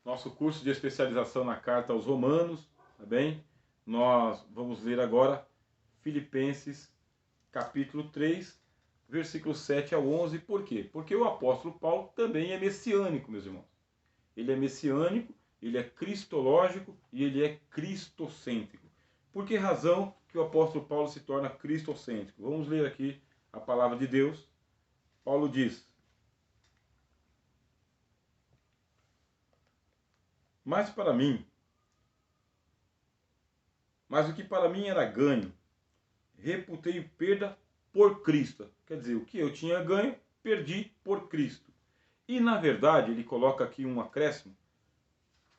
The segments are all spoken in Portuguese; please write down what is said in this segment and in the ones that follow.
nosso curso de especialização na carta aos Romanos, tá bem? Nós vamos ler agora Filipenses capítulo 3, versículos 7 ao 11. Por quê? Porque o apóstolo Paulo também é messiânico, meus irmãos. Ele é messiânico, ele é cristológico e ele é cristocêntrico. Por que razão que o apóstolo Paulo se torna cristocêntrico? Vamos ler aqui a palavra de Deus. Paulo diz: Mas o que para mim era ganho, reputei perda por Cristo. Quer dizer, o que eu tinha ganho, perdi por Cristo. E na verdade, ele coloca aqui um acréscimo: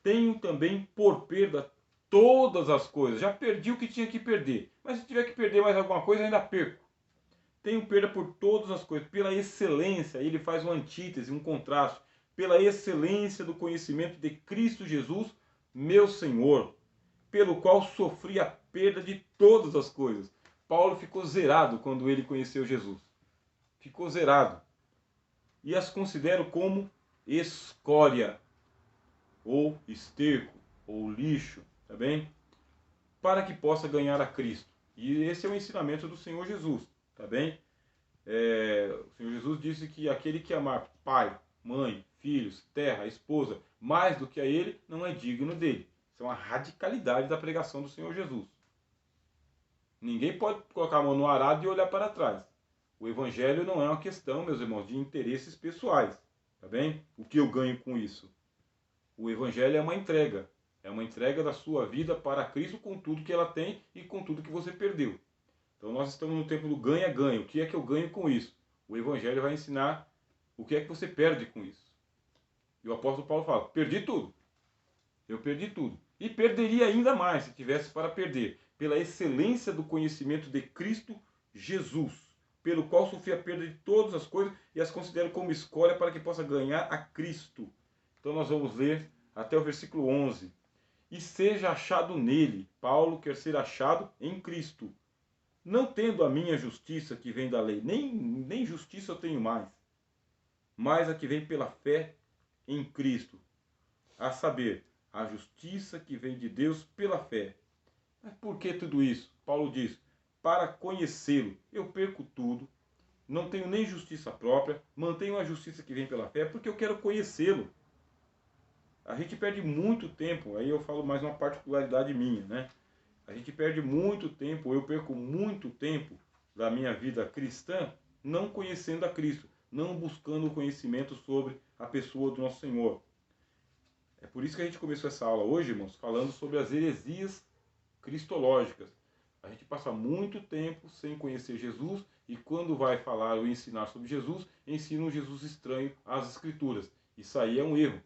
tenho também por perda todas as coisas. Já perdi o que tinha que perder, mas se tiver que perder mais alguma coisa, ainda perco. Tenho perda por todas as coisas, pela excelência. Ele faz uma antítese, um contraste. Pela excelência do conhecimento de Cristo Jesus, meu Senhor, pelo qual sofri a perda de todas as coisas. Paulo ficou zerado quando ele conheceu Jesus. Ficou zerado. E as considero como escória, ou esterco, ou lixo, tá bem? Para que possa ganhar a Cristo. E esse é o ensinamento do Senhor Jesus, tá bem? O Senhor Jesus disse que aquele que amar pai, mãe, filhos, terra, esposa, mais do que a ele, não é digno dele. Isso é uma radicalidade da pregação do Senhor Jesus. Ninguém pode colocar a mão no arado e olhar para trás. O evangelho não é uma questão, meus irmãos, de interesses pessoais, tá bem? O que eu ganho com isso? O evangelho é uma entrega. É uma entrega da sua vida para Cristo com tudo que ela tem e com tudo que você perdeu. Então nós estamos no tempo do ganha-ganha. O que é que eu ganho com isso? O evangelho vai ensinar o que é que você perde com isso. E o apóstolo Paulo fala: perdi tudo. Eu perdi tudo. E perderia ainda mais se tivesse para perder, pela excelência do conhecimento de Cristo Jesus, pelo qual sofri a perda de todas as coisas e as considero como escória para que possa ganhar a Cristo. Então nós vamos ler até o versículo 11. E seja achado nele. Paulo quer ser achado em Cristo. Não tendo a minha justiça que vem da lei, nem justiça eu tenho mais, mas a que vem pela fé em Cristo. A saber, a justiça que vem de Deus pela fé. Mas por que tudo isso? Paulo diz: para conhecê-lo, eu perco tudo, não tenho nem justiça própria, mantenho a justiça que vem pela fé, porque eu quero conhecê-lo. A gente perde muito tempo, aí eu falo mais uma particularidade minha, né? A gente perde muito tempo, eu perco muito tempo da minha vida cristã não conhecendo a Cristo, não buscando o conhecimento sobre a pessoa do nosso Senhor. É por isso que a gente começou essa aula hoje, irmãos, falando sobre as heresias cristológicas. A gente passa muito tempo sem conhecer Jesus e quando vai falar ou ensinar sobre Jesus, ensina um Jesus estranho às Escrituras. Isso aí é um erro.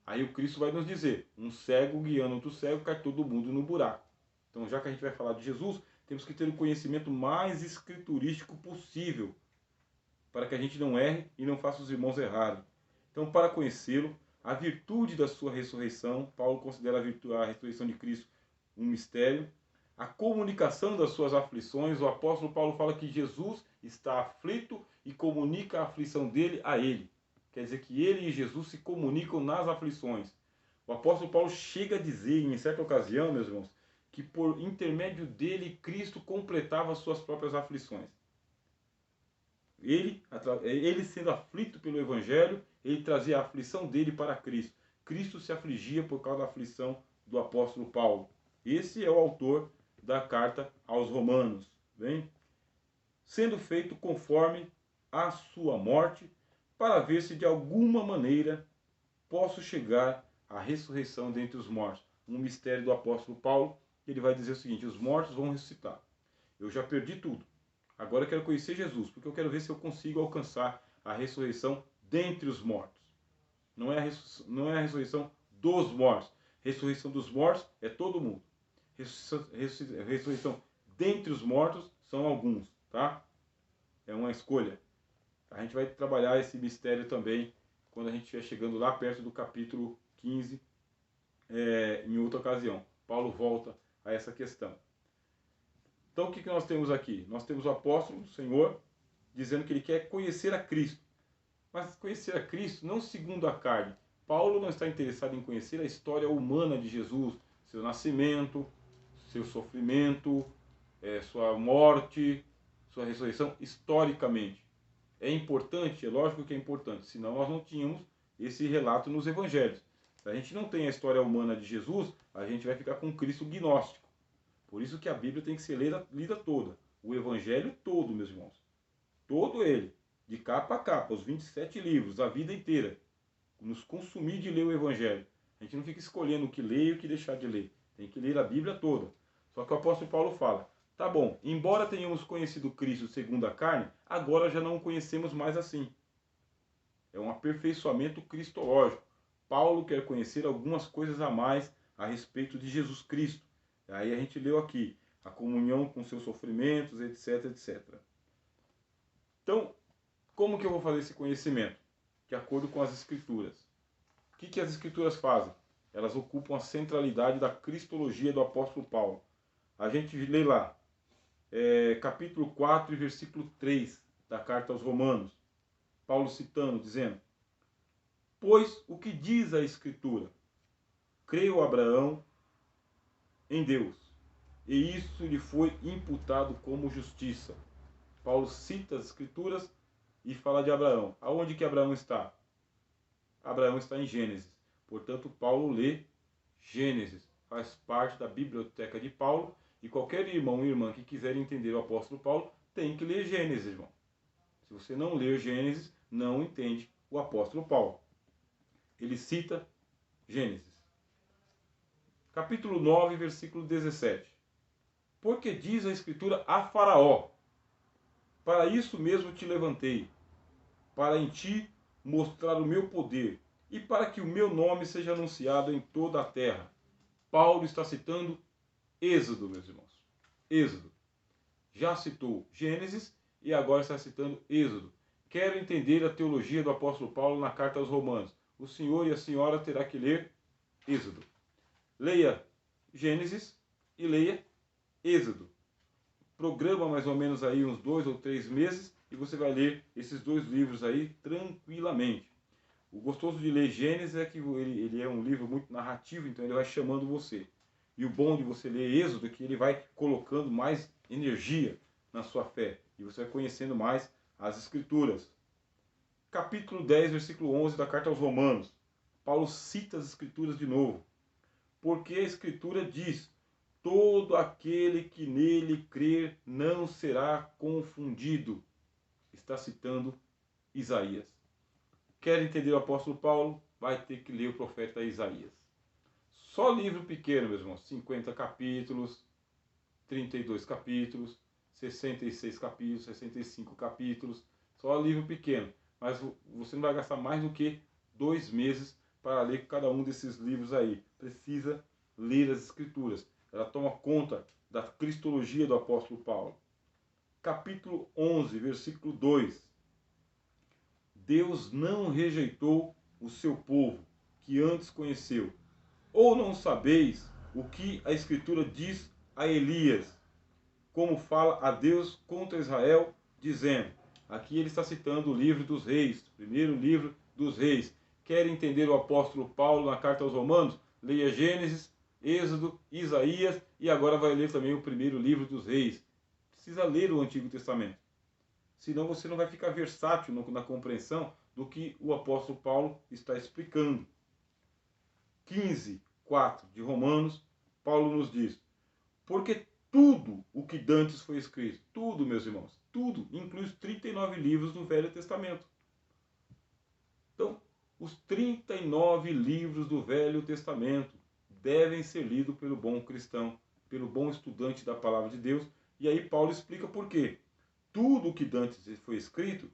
Aí o Cristo vai nos dizer: um cego guiando outro cego, cai todo mundo no buraco. Então, já que a gente vai falar de Jesus, temos que ter o conhecimento mais escriturístico possível, para que a gente não erre e não faça os irmãos errarem. Então, para conhecê-lo, a virtude da sua ressurreição, Paulo considera a ressurreição de Cristo um mistério. A comunicação das suas aflições, o apóstolo Paulo fala que Jesus está aflito e comunica a aflição dele a ele. Quer dizer que ele e Jesus se comunicam nas aflições. O apóstolo Paulo chega a dizer, em certa ocasião, meus irmãos, que por intermédio dele Cristo completava as suas próprias aflições. Ele sendo aflito pelo Evangelho, ele trazia a aflição dele para Cristo. Cristo se afligia por causa da aflição do apóstolo Paulo. Esse é o autor da carta aos Romanos. Bem? Sendo feito conforme a sua morte, para ver se de alguma maneira posso chegar à ressurreição dentre os mortos. Um mistério do apóstolo Paulo. Ele vai dizer o seguinte: os mortos vão ressuscitar. Eu já perdi tudo. Agora eu quero conhecer Jesus, porque eu quero ver se eu consigo alcançar a ressurreição dentre os mortos. Não é a ressurreição dos mortos. Ressurreição dos mortos é todo mundo. Ressurreição dentre os mortos são alguns, tá? É uma escolha. A gente vai trabalhar esse mistério também quando a gente estiver chegando lá perto do capítulo 15, em outra ocasião. Paulo volta a essa questão. Então o que nós temos aqui? Nós temos o apóstolo, o Senhor, dizendo que ele quer conhecer a Cristo. Mas conhecer a Cristo não segundo a carne, Paulo não está interessado em conhecer a história humana de Jesus, seu nascimento, seu sofrimento, sua morte, sua ressurreição, historicamente. É importante? É lógico que é importante, senão nós não tínhamos esse relato nos evangelhos. Se a gente não tem a história humana de Jesus, a gente vai ficar com Cristo gnóstico. Por isso que a Bíblia tem que ser lida toda. O evangelho todo, meus irmãos. Todo ele. De capa a capa, os 27 livros, a vida inteira. Nos consumir de ler o evangelho. A gente não fica escolhendo o que ler e o que deixar de ler. Tem que ler a Bíblia toda. Só que o apóstolo Paulo fala, tá bom, embora tenhamos conhecido Cristo segundo a carne, agora já não o conhecemos mais assim. É um aperfeiçoamento cristológico. Paulo quer conhecer algumas coisas a mais a respeito de Jesus Cristo. Aí a gente leu aqui, a comunhão com seus sofrimentos, etc, etc. Então, como que eu vou fazer esse conhecimento? De acordo com as Escrituras. O que as Escrituras fazem? Elas ocupam a centralidade da cristologia do apóstolo Paulo. A gente lê lá, capítulo 4 e versículo 3 da carta aos Romanos. Paulo citando, dizendo, pois o que diz a Escritura? Creu Abraão em Deus, e isso lhe foi imputado como justiça. Paulo cita as Escrituras e fala de Abraão. Aonde que Abraão está? Abraão está em Gênesis. Portanto, Paulo lê Gênesis. Faz parte da biblioteca de Paulo. E qualquer irmão e irmã que quiser entender o apóstolo Paulo tem que ler Gênesis, irmão. Se você não ler Gênesis, não entende o apóstolo Paulo. Ele cita Gênesis. Capítulo 9, versículo 17. Porque diz a Escritura a Faraó, para isso mesmo te levantei, para em ti mostrar o meu poder, e para que o meu nome seja anunciado em toda a terra. Paulo está citando Êxodo, meus irmãos. Êxodo. Já citou Gênesis e agora está citando Êxodo. Quero entender a teologia do apóstolo Paulo na carta aos Romanos. O senhor e a senhora terá que ler Êxodo. Leia Gênesis e leia Êxodo. Programa mais ou menos aí uns 2 ou 3 meses e você vai ler esses dois livros aí tranquilamente. O gostoso de ler Gênesis é que ele é um livro muito narrativo, então ele vai chamando você. E o bom de você ler Êxodo é que ele vai colocando mais energia na sua fé. E você vai conhecendo mais as Escrituras. Capítulo 10, versículo 11 da carta aos Romanos. Paulo cita as Escrituras de novo. Porque a Escritura diz, todo aquele que nele crer não será confundido. Está citando Isaías. Quer entender o apóstolo Paulo? Vai ter que ler o profeta Isaías. Só livro pequeno, meus irmãos. 50 capítulos, 32 capítulos, 66 capítulos, 65 capítulos. Só livro pequeno. Mas você não vai gastar mais do que 2 meses para ler cada um desses livros aí. Precisa ler as Escrituras. Ela toma conta da cristologia do apóstolo Paulo. Capítulo 11, versículo 2. Deus não rejeitou o seu povo, que antes conheceu. Ou não sabeis o que a Escritura diz a Elias, como fala a Deus contra Israel, dizendo, aqui ele está citando o livro dos reis, primeiro livro dos reis. Quer entender o apóstolo Paulo na carta aos Romanos? Leia Gênesis, Êxodo, Isaías e agora vai ler também o primeiro livro dos reis. Precisa ler o Antigo Testamento. Senão você não vai ficar versátil na compreensão do que o apóstolo Paulo está explicando. 15:4 de Romanos, Paulo nos diz, porque tudo o que dantes foi escrito, tudo, meus irmãos, tudo, inclui os 39 livros do Velho Testamento. Então, os 39 livros do Velho Testamento devem ser lidos pelo bom cristão, pelo bom estudante da palavra de Deus. E aí Paulo explica por quê. Tudo o que dantes foi escrito,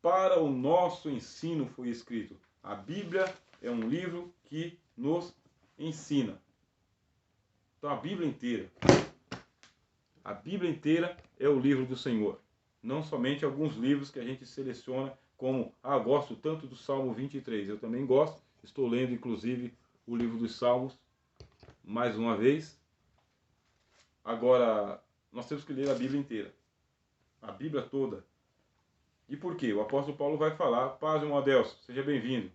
para o nosso ensino foi escrito. A Bíblia é um livro que nos ensina. Então a Bíblia inteira é o livro do Senhor. Não somente alguns livros que a gente seleciona como, gosto tanto do Salmo 23. Eu também gosto, estou lendo inclusive o livro dos Salmos mais uma vez. Agora, nós temos que ler a Bíblia inteira. A Bíblia toda. E por quê? O apóstolo Paulo vai falar, paz, irmão Adelso, seja bem-vindo.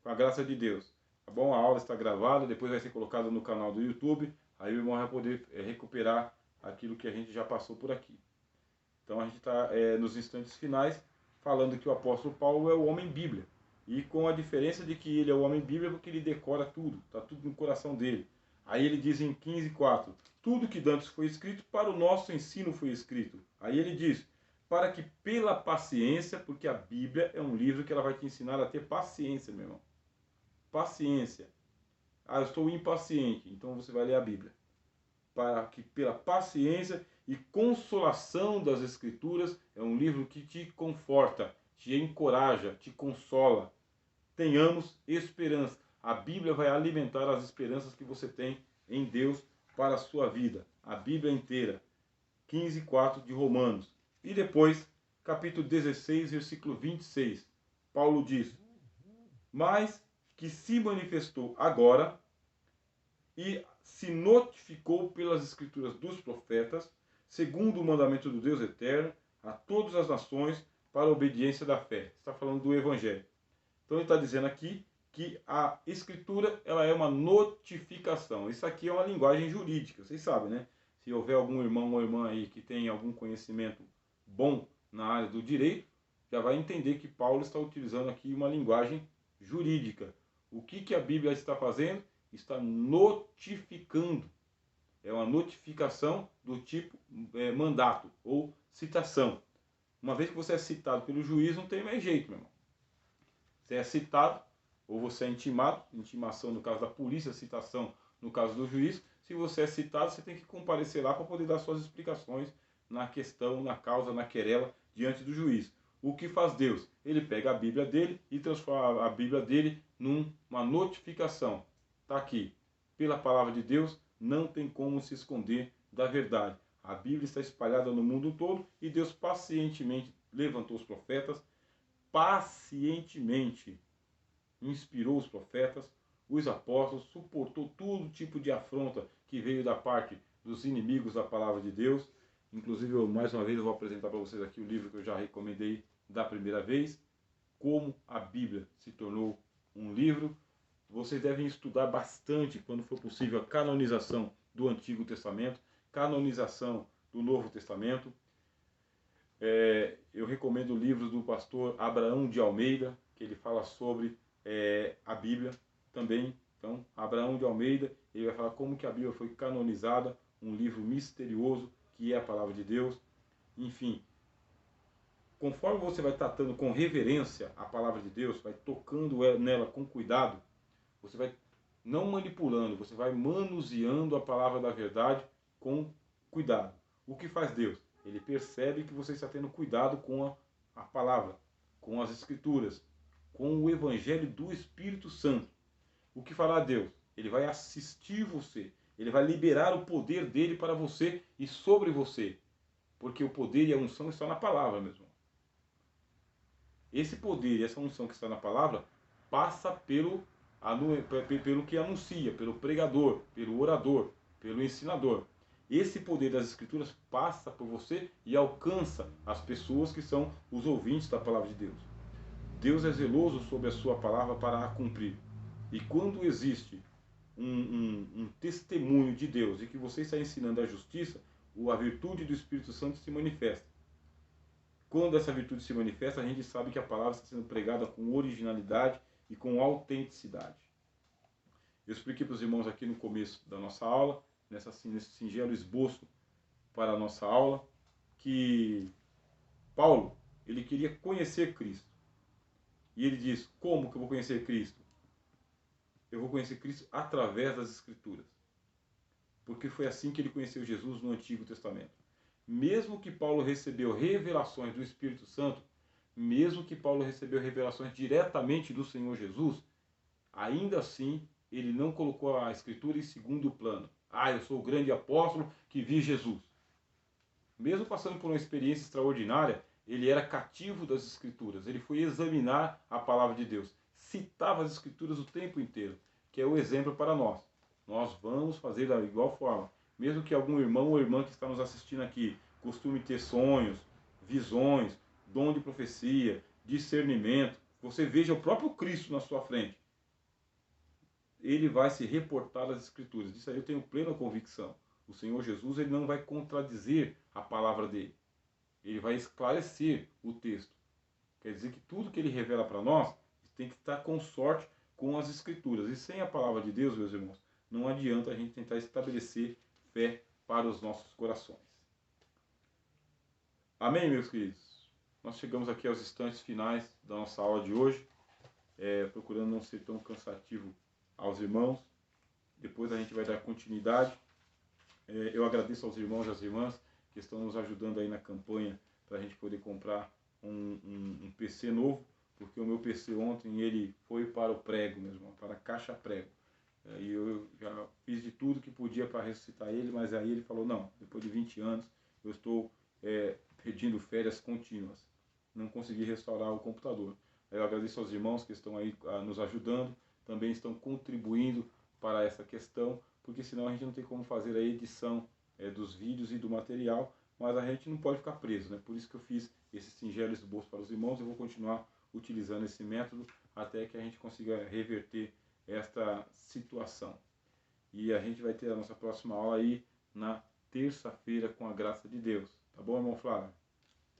com a graça de Deus. Tá bom? A aula está gravada, depois vai ser colocada no canal do YouTube, aí o irmão vai poder recuperar aquilo que a gente já passou por aqui. Então a gente está nos instantes finais falando que o apóstolo Paulo é o homem Bíblia. E com a diferença de que ele é o homem Bíblia porque ele decora tudo, está tudo no coração dele. Aí ele diz em 15:4, tudo que dantes foi escrito para o nosso ensino foi escrito. Aí ele diz, para que pela paciência, porque a Bíblia é um livro que ela vai te ensinar a ter paciência, meu irmão. Paciência. Ah, eu estou impaciente, então você vai ler a Bíblia. Para que pela paciência e consolação das Escrituras, é um livro que te conforta, te encoraja, te consola. Tenhamos esperança. A Bíblia vai alimentar as esperanças que você tem em Deus para a sua vida. A Bíblia inteira. 15:4 de Romanos. E depois, capítulo 16, versículo 26. Paulo diz, mas que se manifestou agora e se notificou pelas escrituras dos profetas, segundo o mandamento do Deus eterno, a todas as nações para a obediência da fé. Está falando do Evangelho. Então ele está dizendo aqui que a escritura ela é uma notificação. Isso aqui é uma linguagem jurídica, vocês sabem, né? Se houver algum irmão ou irmã aí que tem algum conhecimento bom na área do direito, já vai entender que Paulo está utilizando aqui uma linguagem jurídica. O que a Bíblia está fazendo? Está notificando. É uma notificação do tipo mandato ou citação. Uma vez que você é citado pelo juiz, não tem mais jeito, meu irmão. Você é citado, ou você é intimado, intimação no caso da polícia, citação no caso do juiz. Se você é citado, você tem que comparecer lá para poder dar suas explicações na questão, na causa, na querela, diante do juiz. O que faz Deus? Ele pega a Bíblia dele e transforma a Bíblia dele numa notificação. Está aqui. Pela palavra de Deus, não tem como se esconder da verdade. A Bíblia está espalhada no mundo todo e Deus pacientemente levantou os profetas, pacientemente inspirou os profetas, os apóstolos, suportou todo tipo de afronta que veio da parte dos inimigos da palavra de Deus. Inclusive, mais uma vez, eu vou apresentar para vocês aqui o livro que eu já recomendei da primeira vez, Como a Bíblia se tornou um livro. Vocês devem estudar bastante, quando for possível, a canonização do Antigo Testamento, canonização do Novo Testamento. Eu recomendo livros do pastor Abraão de Almeida, que ele fala sobre a Bíblia também. Então, Abraão de Almeida, ele vai falar como que a Bíblia foi canonizada, um livro misterioso, que é a palavra de Deus. Enfim, conforme você vai tratando com reverência a palavra de Deus, vai tocando nela com cuidado, você vai não manipulando, você vai manuseando a palavra da verdade com cuidado. O que faz Deus? Ele percebe que você está tendo cuidado com a palavra, com as escrituras, com o evangelho do Espírito Santo. O que fará Deus? Ele vai assistir você, ele vai liberar o poder dele para você e sobre você, porque o poder e a unção estão na palavra, meu irmão. Esse poder e essa unção que está na palavra passa pelo que anuncia, pelo pregador, pelo orador, pelo ensinador. Esse poder das escrituras passa por você e alcança as pessoas que são os ouvintes da palavra de Deus. Deus é zeloso sobre a sua palavra para a cumprir. E quando existe um testemunho de Deus e que você está ensinando a justiça, a virtude do Espírito Santo se manifesta. Quando essa virtude se manifesta, a gente sabe que a palavra está sendo pregada com originalidade e com autenticidade. Eu expliquei para os irmãos aqui no começo da nossa aula, nesse singelo esboço para a nossa aula, que Paulo, ele queria conhecer Cristo. E ele diz, como que eu vou conhecer Cristo? Eu vou conhecer Cristo através das Escrituras. Porque foi assim que ele conheceu Jesus no Antigo Testamento. Mesmo que Paulo recebeu revelações do Espírito Santo, mesmo que Paulo recebeu revelações diretamente do Senhor Jesus, ainda assim ele não colocou a Escritura em segundo plano. Ah, eu sou o grande apóstolo que vi Jesus. Mesmo passando por uma experiência extraordinária, ele era cativo das Escrituras. Ele foi examinar a palavra de Deus. Citava as Escrituras o tempo inteiro, que é o exemplo para nós. Nós vamos fazer da igual forma. Mesmo que algum irmão ou irmã que está nos assistindo aqui costume ter sonhos, visões, dom de profecia, discernimento, você veja o próprio Cristo na sua frente. ele vai se reportar às Escrituras. Disso aí eu tenho plena convicção. O Senhor Jesus, ele não vai contradizer a palavra dele. Ele vai esclarecer o texto. Quer dizer que tudo que ele revela para nós tem que estar consorte com as Escrituras. E sem a palavra de Deus, meus irmãos, não adianta a gente tentar estabelecer fé para os nossos corações. Amém, meus queridos? Nós chegamos aqui aos instantes finais da nossa aula de hoje, procurando não ser tão cansativo aos irmãos. Depois a gente vai dar continuidade. Eu agradeço aos irmãos e às irmãs que estão nos ajudando aí na campanha para a gente poder comprar um PC novo, porque o meu PC ontem ele foi para o prego, meu irmão, para a caixa prego. E eu já fiz de tudo que podia para ressuscitar ele, mas aí ele falou, não, depois de 20 anos eu estou pedindo férias contínuas. Não consegui restaurar o computador. Eu agradeço aos irmãos que estão aí nos ajudando, também estão contribuindo para essa questão, porque senão a gente não tem como fazer a edição dos vídeos e do material, mas a gente não pode ficar preso, né? Por isso que eu fiz esse singelo esboço para os irmãos. Eu vou continuar utilizando esse método até que a gente consiga reverter esta situação. E a gente vai ter a nossa próxima aula aí na terça-feira, com a graça de Deus. Tá bom, irmão Flávio?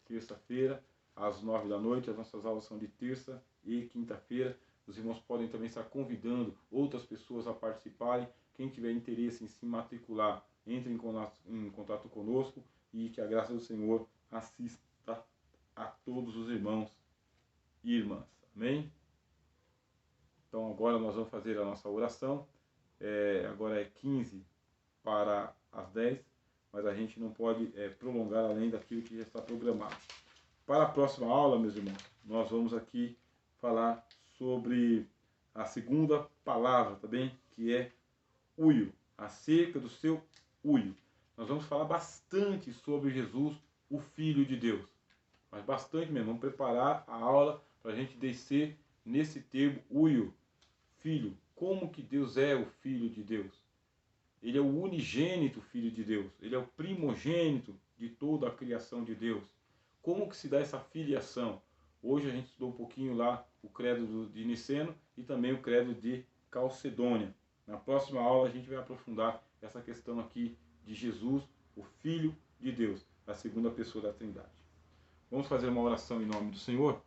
Terça-feira, às 9 da noite, as nossas aulas são de terça e quinta-feira. Os irmãos podem também estar convidando outras pessoas a participarem. Quem tiver interesse em se matricular, entre em contato conosco, e que a graça do Senhor assista a todos os irmãos e irmãs. Amém? Então agora nós vamos fazer a nossa oração. Agora é 15 para as 10, mas a gente não pode prolongar além daquilo que já está programado. Para a próxima aula, meus irmãos, nós vamos aqui falar sobre a segunda palavra, tá bem? Que é uio, acerca do seu uio. Nós vamos falar bastante sobre Jesus, o Filho de Deus. Mas bastante mesmo. Vamos preparar a aula para a gente descer nesse termo uio, filho. Como que Deus é o Filho de Deus? Ele é o unigênito Filho de Deus. Ele é o primogênito de toda a criação de Deus. Como que se dá essa filiação? Hoje a gente estudou um pouquinho lá o credo de Niceno e também o credo de Calcedônia. Na próxima aula a gente vai aprofundar essa questão aqui de Jesus, o Filho de Deus, a segunda pessoa da Trindade. Vamos fazer uma oração em nome do Senhor?